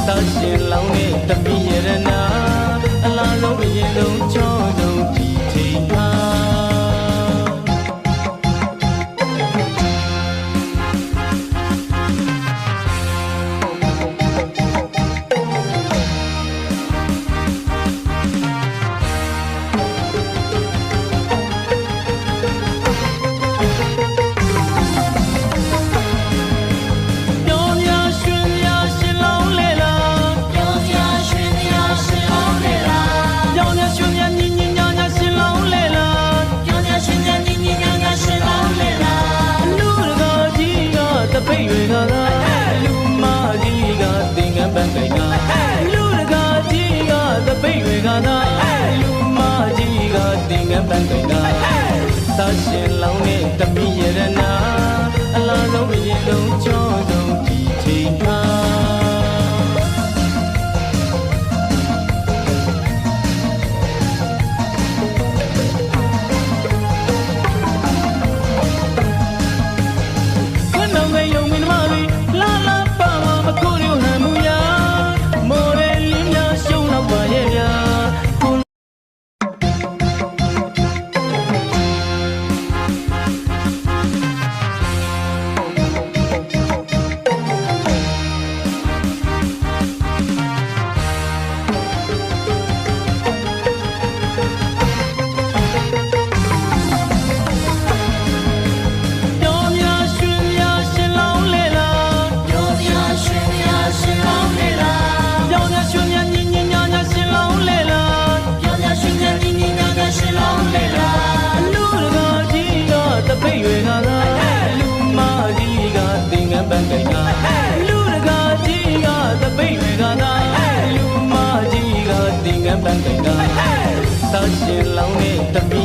တာရှင်လောင်းနဲ့တပည့်ရတနာအလားဆုံးအရင်ဆုံးချောဆုံးဒီချိန်မှာပိတ်တွေကလူမကြီးကသင်္ကန်းပန်းကိန်းကလူတကာကြီးကသပိတ်တွေကလူမကြီးကသင်္ကန်းပန်းကိန်းကသာရှင်လောင်းနဲ့တပည့်ရတနာအလားဆုံးအရင်ဆုံးချောဆုံးဒီချိန်မှာပန်းကိန်းကလူတကာကြီးကသပိတ်တွေကလူမကြီးကသင်္ကန်းပန်းကိန်းကသာရှင်လောင်းနဲ့တပ